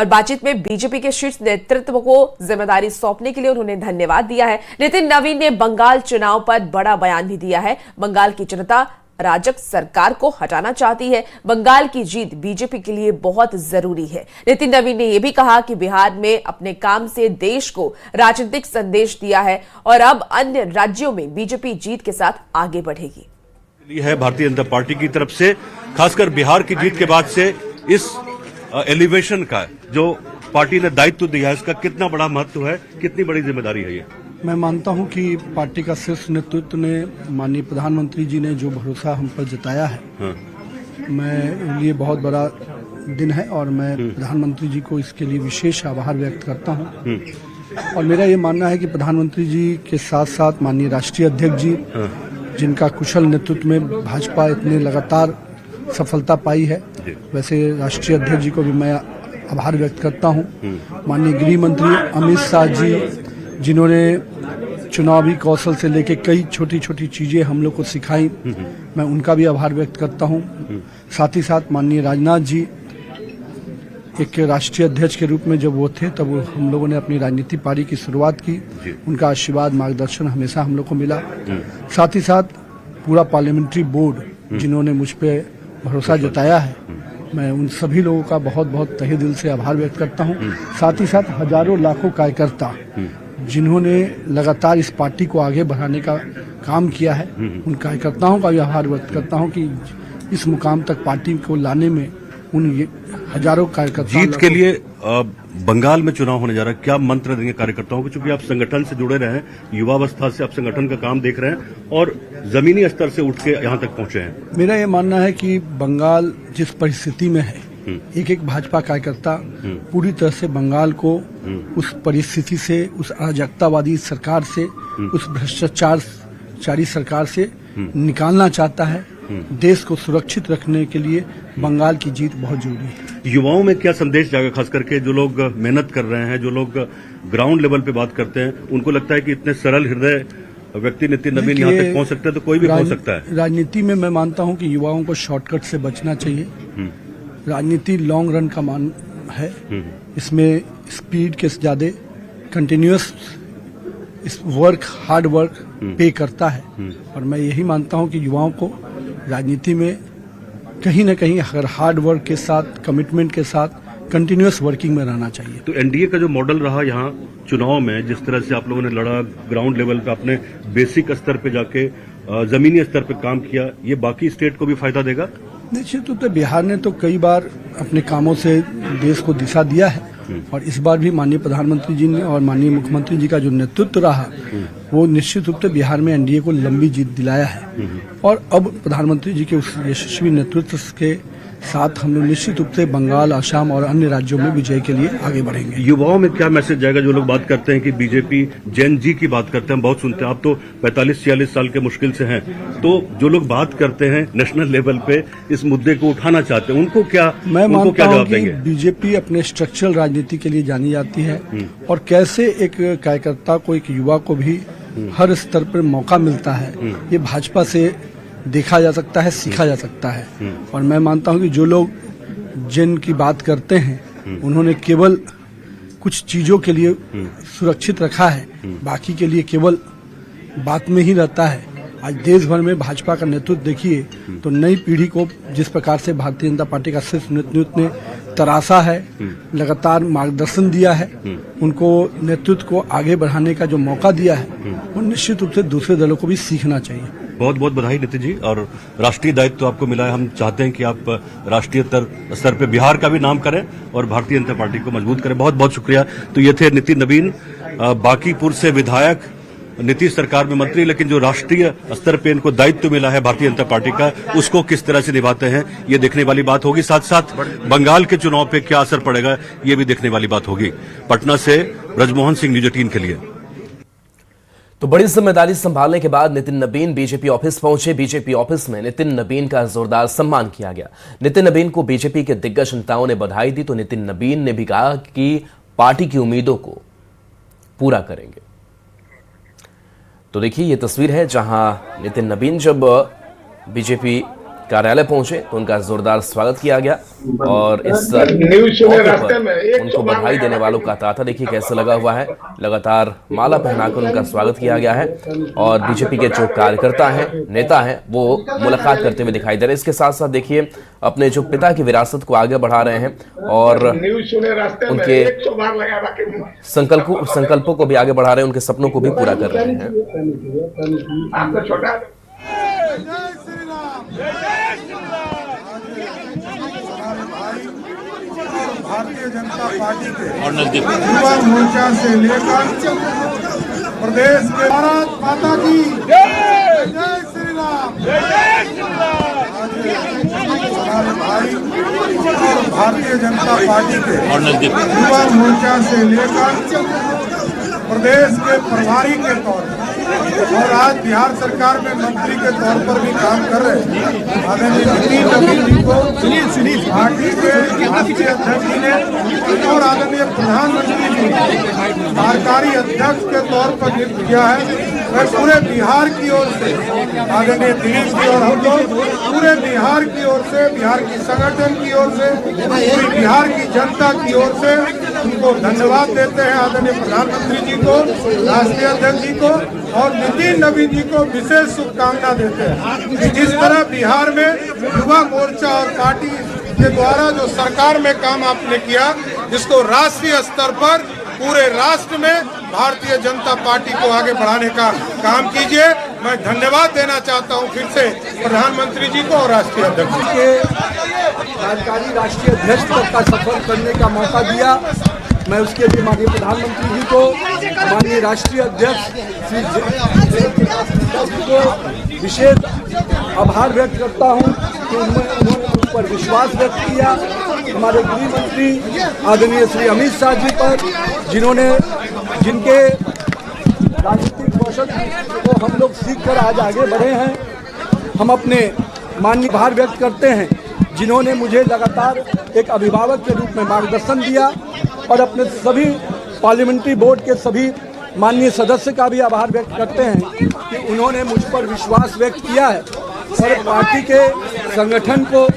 और बातचीत में बीजेपी के शीर्ष नेतृत्व को जिम्मेदारी सौंपने के लिए उन्होंने धन्यवाद दिया है। नितिन नवीन ने बंगाल चुनाव पर बड़ा बयान भी दिया है। बंगाल की जनता राजग सरकार को हटाना चाहती है। बंगाल की जीत बीजेपी के लिए बहुत जरूरी है। नितिन नवीन ने यह भी कहा कि बिहार में अपने काम से देश को राजनीतिक संदेश दिया है और अब अन्य राज्यों में बीजेपी जीत के साथ आगे बढ़ेगी। ये है भारतीय जनता पार्टी की तरफ से, खासकर बिहार की जीत के बाद से इस एलिवेशन का जो पार्टी ने दायित्व दिया है, इसका कितना बड़ा महत्व है, कितनी बड़ी जिम्मेदारी है ये? मैं मानता हूं कि पार्टी का शीर्ष नेतृत्व ने, माननीय प्रधानमंत्री जी ने जो भरोसा हम पर जताया है, मैं लिए बहुत बड़ा दिन है और मैं प्रधानमंत्री जी को इसके लिए विशेष आभार व्यक्त करता हूं। और मेरा ये मानना है कि प्रधानमंत्री जी के साथ साथ माननीय राष्ट्रीय अध्यक्ष जी, जिनका कुशल नेतृत्व में भाजपा इतने लगातार सफलता पाई है, वैसे राष्ट्रीय अध्यक्ष जी को भी मैं आभार व्यक्त करता हूं। माननीय गृह मंत्री अमित शाह जी, जिन्होंने चुनावी कौशल से लेके कई छोटी छोटी चीजें हम लोग को सिखाई, मैं उनका भी आभार व्यक्त करता हूं। साथ ही साथ माननीय राजनाथ जी, एक राष्ट्रीय अध्यक्ष के रूप में जब वो थे तब हम लोगों ने अपनी राजनीति पारी की शुरुआत की, उनका आशीर्वाद मार्गदर्शन हमेशा हम लोग को मिला। साथ ही साथ पूरा पार्लियामेंट्री बोर्ड, जिन्होंने मुझ पर भरोसा जताया है, मैं उन सभी लोगों का बहुत बहुत तहे दिल से आभार व्यक्त करता हूं। साथ ही साथ हजारों लाखों कार्यकर्ता जिन्होंने लगातार इस पार्टी को आगे बढ़ाने का काम किया है, उन कार्यकर्ताओं का भी आभार व्यक्त करता हूं कि इस मुकाम तक पार्टी को लाने में उन हजारों कार्यकर्ता। जीत के लिए बंगाल में चुनाव होने जा रहा है, क्या मंत्र देंगे कार्यकर्ताओं को? चूंकि आप संगठन से जुड़े रहे हैं, युवावस्था से आप संगठन का काम देख रहे हैं और जमीनी स्तर से उठ के यहाँ तक पहुंचे हैं। मेरा ये मानना है कि बंगाल जिस परिस्थिति में है, एक एक भाजपा कार्यकर्ता पूरी तरह से बंगाल को उस परिस्थिति से, उस अराजकतावादी सरकार से, उस भ्रष्टाचारी सरकार से निकालना चाहता है। देश को सुरक्षित रखने के लिए बंगाल की जीत बहुत जरूरी है। युवाओं में क्या संदेश जाएगा, खास करके जो लोग मेहनत कर रहे हैं, जो लोग ग्राउंड लेवल पे बात करते हैं, उनको लगता है कि इतने सरल हृदय व्यक्ति नितिन नवीन यहाँ तक पहुँच सकते हैं, तो कोई भी पहुँच सकता है। राजनीति में मैं मानता हूँ कि युवाओं को शॉर्टकट से बचना चाहिए। राजनीति लॉन्ग रन का मान है, इसमें स्पीड के ज्यादा कंटिन्यूअस वर्क, हार्ड वर्क पे करता है। और मैं यही मानता हूं कि युवाओं को राजनीति में कहीं न कहीं अगर हार्ड वर्क के साथ, कमिटमेंट के साथ कंटिन्यूअस वर्किंग में रहना चाहिए। तो एनडीए का जो मॉडल रहा यहाँ चुनाव में, जिस तरह से आप लोगों ने लड़ा, ग्राउंड लेवल पे आपने बेसिक स्तर पे जाके जमीनी स्तर पे काम किया, ये बाकी स्टेट को भी फायदा देगा? निश्चित रूप से बिहार ने तो कई बार अपने कामों से देश को दिशा दिया है और इस बार भी माननीय प्रधानमंत्री जी ने और माननीय मुख्यमंत्री जी का जो नेतृत्व रहा, वो निश्चित रूप से बिहार में एनडीए को लंबी जीत दिलाया है। और अब प्रधानमंत्री जी के उस यशस्वी नेतृत्व के साथ हम लोग निश्चित रूप से बंगाल, असम और अन्य राज्यों में विजय के लिए आगे बढ़ेंगे। युवाओं में क्या मैसेज जाएगा? जो लोग बात करते हैं कि बीजेपी जेन जी की बात करते हैं, बहुत सुनते हैं, आप तो 45-46 साल के मुश्किल से हैं, तो जो लोग बात करते हैं नेशनल लेवल पे इस मुद्दे को उठाना चाहते हैं, उनको क्या, मैं मानता हूं कि देंगे? बीजेपी अपने स्ट्रक्चरल राजनीति के लिए जानी जाती है और कैसे एक कार्यकर्ता को, एक युवा को भी हर स्तर पर मौका मिलता है, ये भाजपा से देखा जा सकता है, सीखा जा सकता है। और मैं मानता हूं कि जो लोग जिन की बात करते हैं, उन्होंने केवल कुछ चीजों के लिए सुरक्षित रखा है, बाकी के लिए केवल बात में ही रहता है। आज देश भर में भाजपा का नेतृत्व देखिए तो नई पीढ़ी को जिस प्रकार से भारतीय जनता पार्टी का शीर्ष नेतृत्व ने तराशा है, लगातार मार्गदर्शन दिया है, उनको नेतृत्व को आगे बढ़ाने का जो मौका दिया है, वो निश्चित रूप से दूसरे दलों को भी सीखना चाहिए। बहुत बहुत बधाई नितिन जी, और राष्ट्रीय दायित्व तो आपको मिला है। हम चाहते हैं कि आप राष्ट्रीय स्तर पे बिहार का भी नाम करें और भारतीय जनता पार्टी को मजबूत करें। बहुत बहुत शुक्रिया। तो ये थे नितिन नवीन, बांकीपुर से विधायक, नीतीश सरकार में मंत्री, लेकिन जो राष्ट्रीय स्तर पे इनको दायित्व मिला है भारतीय जनता पार्टी का, उसको किस तरह से निभाते हैं, ये देखने वाली बात होगी। साथ साथ बंगाल के चुनाव पे क्या असर पड़ेगा, ये भी देखने वाली बात होगी। पटना से ब्रजमोहन सिंह, न्यूज 18 के लिए। तो बड़ी जिम्मेदारी संभालने के बाद नितिन नवीन बीजेपी ऑफिस पहुंचे। बीजेपी ऑफिस में नितिन नवीन का जोरदार सम्मान किया गया। नितिन नवीन को बीजेपी के दिग्गज नेताओं ने बधाई दी, तो नितिन नवीन ने भी कहा कि पार्टी की उम्मीदों को पूरा करेंगे। तो देखिए, ये तस्वीर है जहां नितिन नवीन जब बीजेपी कार्यालय पहुंचे तो उनका जोरदार स्वागत किया गया और इस मौके पर उनको बधाई देने वालों का तांता देखिए कैसे लगा हुआ है। लगातार माला पहनाकर उनका स्वागत किया गया है और बीजेपी के जो कार्यकर्ता हैं, नेता हैं, वो मुलाकात करते हुए दिखाई दे रहे हैं। इसके साथ साथ देखिए अपने जो पिता की विरासत को आगे बढ़ा रहे हैं और उनके संकल्पों को भी आगे बढ़ा रहे हैं, उनके सपनों को भी पूरा कर रहे हैं। भारतीय जनता पार्टी के युवा मोर्चा से लेकर प्रदेश के भारत माता की जय श्री राम। हमारे भाई और भारतीय जनता पार्टी के युवा मोर्चा से लेकर प्रदेश के प्रभारी के तौर पर और आज बिहार सरकार में मंत्री के तौर पर भी काम कर रहे हैं आदरणीय नितिन नवीन जी को पार्टी के राष्ट्रीय अध्यक्ष जी ने और आदरणीय प्रधानमंत्री जी ने कार्यकारी अध्यक्ष के तौर पर नियुक्त किया है। मैं पूरे बिहार की ओर से आदरणीय दिलीप जी और हम लोग पूरे बिहार की ओर से, बिहार की संगठन की ओर से, पूरी बिहार की जनता की ओर से उनको धन्यवाद देते हैं। आदरणीय प्रधानमंत्री जी को, राष्ट्रीय अध्यक्ष जी को और नितिन नवीन जी को विशेष शुभकामना देते हैं कि जिस तरह बिहार में युवा मोर्चा और पार्टी के द्वारा जो सरकार में काम आपने किया, जिसको राष्ट्रीय स्तर पर पूरे राष्ट्र में भारतीय जनता पार्टी को आगे बढ़ाने का काम कीजिए। मैं धन्यवाद देना चाहता हूं फिर से प्रधानमंत्री जी को और राष्ट्रीय अध्यक्ष जी के कार्यकारी राष्ट्रीय अध्यक्ष तक का सफर करने का मौका दिया। मैं उसके लिए माननीय प्रधानमंत्री जी को, माननीय राष्ट्रीय अध्यक्ष श्री जी को विशेष आभार व्यक्त करता हूं कि उन्होंने उस पर विश्वास व्यक्त किया। हमारे गृह मंत्री आदरणीय श्री अमित शाह जी पर, जिनके राजनीतिक कौशल को हम लोग सीखकर आज आगे बढ़े हैं। हम अपने माननीय आभार व्यक्त करते हैं जिन्होंने मुझे लगातार एक अभिभावक के रूप में मार्गदर्शन दिया और अपने सभी पार्लियामेंट्री बोर्ड के सभी माननीय सदस्य का भी आभार व्यक्त करते हैं कि उन्होंने मुझ पर विश्वास व्यक्त किया है और पार्टी के संगठन को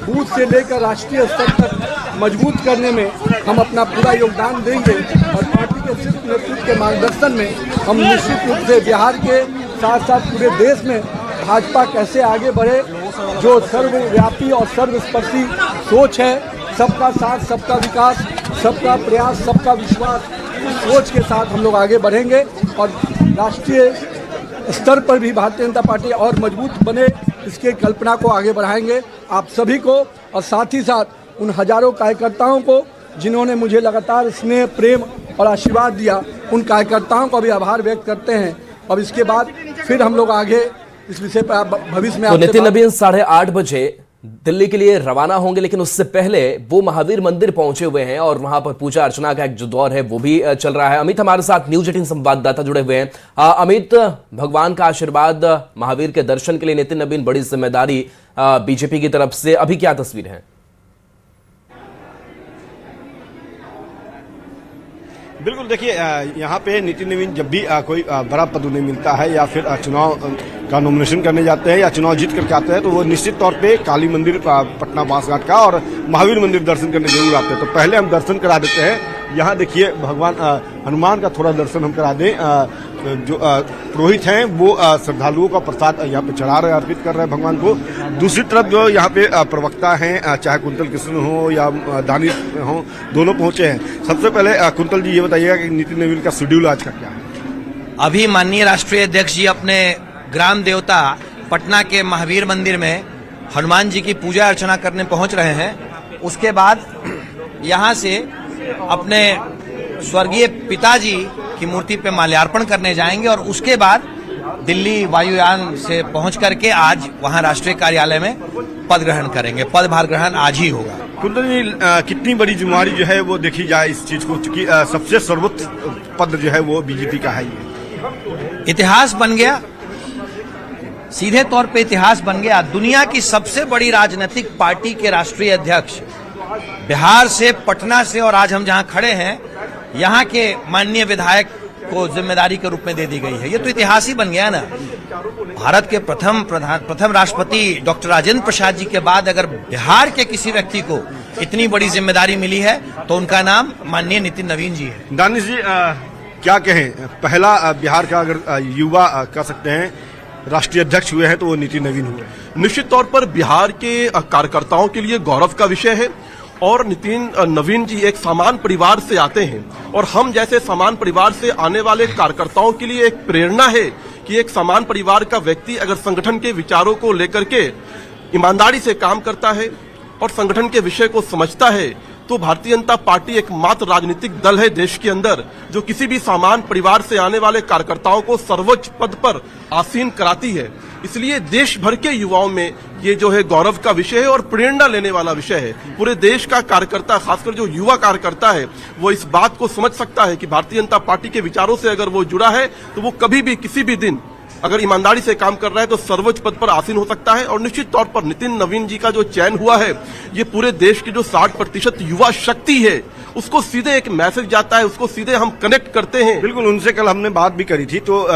बूथ से लेकर राष्ट्रीय स्तर तक मजबूत करने में हम अपना पूरा योगदान देंगे और पार्टी के शीर्ष नेतृत्व के मार्गदर्शन में हम निश्चित रूप से बिहार के साथ साथ पूरे देश में भाजपा कैसे आगे बढ़े, जो सर्वव्यापी और सर्वस्पर्शी सोच है, सबका साथ, सबका विकास, सबका प्रयास, सबका विश्वास, सोच के साथ हम लोग आगे बढ़ेंगे और राष्ट्रीय स्तर पर भी भारतीय जनता पार्टी और मजबूत बने, इसके कल्पना को आगे बढ़ाएंगे। आप सभी को और साथ ही साथ उन हजारों कार्यकर्ताओं को जिन्होंने मुझे लगातार स्नेह, प्रेम और आशीर्वाद दिया, उन कार्यकर्ताओं को भी आभार व्यक्त करते हैं। और इसके बाद फिर हम लोग आगे इस विषय पर भविष्य में तो नितिन नवीन 8:30 बजे दिल्ली के लिए रवाना होंगे, लेकिन उससे पहले वो महावीर मंदिर पहुंचे हुए हैं और वहां पर पूजा अर्चना का एक जो दौर है वो भी चल रहा है। अमित हमारे साथ न्यूज 18 संवाददाता जुड़े हुए हैं। अमित, भगवान का आशीर्वाद, महावीर के दर्शन के लिए नितिन नवीन, बड़ी जिम्मेदारी बीजेपी की तरफ से, अभी क्या तस्वीर है? बिल्कुल, देखिए यहाँ पे नितिन नवीन जब भी कोई बड़ा पद उन्हें मिलता है या फिर चुनाव का नॉमिनेशन करने जाते हैं या चुनाव जीत करके आते हैं तो वो निश्चित तौर पे काली मंदिर, पटना बांसघाट का और महावीर मंदिर दर्शन करने जरूर आते हैं। तो पहले हम दर्शन करा देते हैं। यहाँ देखिए भगवान हनुमान का थोड़ा दर्शन हम करा दें। जो पुरोहित हैं वो श्रद्धालुओं का प्रसाद यहाँ पे चढ़ा रहे, अर्पित कर रहे हैं भगवान को। दूसरी तरफ जो यहाँ पे प्रवक्ता हैं, चाहे कुंतल कृष्ण हो या दानिश हो, दोनों पहुंचे हैं। सबसे पहले कुंतल जी ये बताइएगा कि नितिन नवीन का शेड्यूल आज का क्या है? अभी माननीय राष्ट्रीय अध्यक्ष जी अपने ग्राम देवता पटना के महावीर मंदिर में हनुमान जी की पूजा अर्चना करने पहुंच रहे हैं। उसके बाद यहाँ से अपने स्वर्गीय पिताजी की मूर्ति पे माल्यार्पण करने जाएंगे और उसके बाद दिल्ली वायुयान से पहुंच करके आज वहां राष्ट्रीय कार्यालय में पद ग्रहण करेंगे। पदभार ग्रहण आज ही होगा। कुंतल जी, कितनी बड़ी जिम्मेवारी जो है वो देखी जाए इस चीज को, क्योंकि सबसे सर्वोच्च पद जो है वो बीजेपी का है। ये इतिहास बन गया, सीधे तौर पे इतिहास बन गया। दुनिया की सबसे बड़ी राजनीतिक पार्टी के राष्ट्रीय अध्यक्ष बिहार से, पटना से और आज हम जहां खड़े हैं यहाँ के माननीय विधायक को जिम्मेदारी के रूप में दे दी गई है। ये तो इतिहास ही बन गया ना। भारत के प्रथम राष्ट्रपति डॉक्टर राजेंद्र प्रसाद जी के बाद अगर बिहार के किसी व्यक्ति को इतनी बड़ी जिम्मेदारी मिली है तो उनका नाम माननीय नितिन नवीन जी है। दानिश जी क्या कहें, पहला बिहार का अगर युवा कह सकते हैं राष्ट्रीय अध्यक्ष हुए हैं तो वो नितिन नवीन हुए। निश्चित तौर पर बिहार के कार्यकर्ताओं के लिए गौरव का विषय है और नितिन नवीन जी एक समान परिवार से आते हैं और हम जैसे समान परिवार से आने वाले कार्यकर्ताओं के लिए एक प्रेरणा है कि एक समान परिवार का व्यक्ति अगर संगठन के विचारों को लेकर के ईमानदारी से काम करता है और संगठन के विषय को समझता है तो भारतीय जनता पार्टी एकमात्र राजनीतिक दल है देश के अंदर जो किसी भी समान परिवार से आने वाले कार्यकर्ताओं को सर्वोच्च पद पर आसीन कराती है। इसलिए देश भर के युवाओं में ये जो है गौरव का विषय है और प्रेरणा लेने वाला विषय है। पूरे देश का कार्यकर्ता, खासकर जो युवा कार्यकर्ता है, वो इस बात को समझ सकता है कि भारतीय जनता पार्टी के विचारों से अगर वो जुड़ा है तो वो कभी भी किसी भी दिन अगर ईमानदारी से काम कर रहा है तो सर्वोच्च पद पर आसीन हो सकता है। और निश्चित तौर पर नितिन नवीन जी का जो चयन हुआ है ये पूरे देश की जो 60% युवा शक्ति है उसको सीधे एक मैसेज जाता है, उसको सीधे हम कनेक्ट करते हैं। बिल्कुल, उनसे कल हमने बात भी करी थी। तो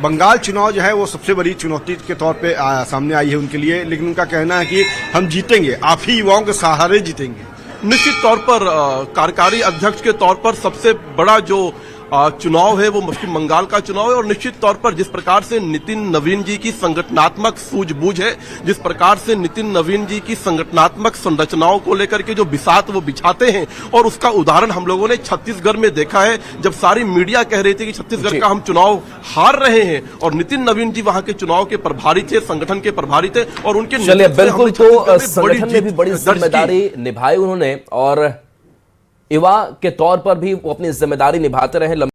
बंगाल चुनाव जो है वो सबसे बड़ी चुनौती के तौर पे सामने आई है उनके लिए, लेकिन उनका कहना है कि हम जीतेंगे, आप ही युवाओं के सहारे जीतेंगे। निश्चित तौर पर कार्यकारी अध्यक्ष के तौर पर सबसे बड़ा जो चुनाव है वो पश्चिम बंगाल का चुनाव है और निश्चित तौर पर जिस प्रकार से नितिन नवीन जी की संगठनात्मक सूझबूझ है, जिस प्रकार से नितिन नवीन जी की संगठनात्मक संरचनाओं को लेकर के जो बिसात वो बिछाते हैं और उसका उदाहरण हम लोगों ने छत्तीसगढ़ में देखा है जब सारी मीडिया कह रही थी कि छत्तीसगढ़ का हम चुनाव हार रहे हैं और नितिन नवीन जी वहां के चुनाव के प्रभारी थे, संगठन के प्रभारी थे और उनके चलिए बिल्कुल, तो संगठन में भी बड़ी जिम्मेदारी निभाई उन्होंने और युवा के तौर पर भी वो अपनी जिम्मेदारी निभाते रहे।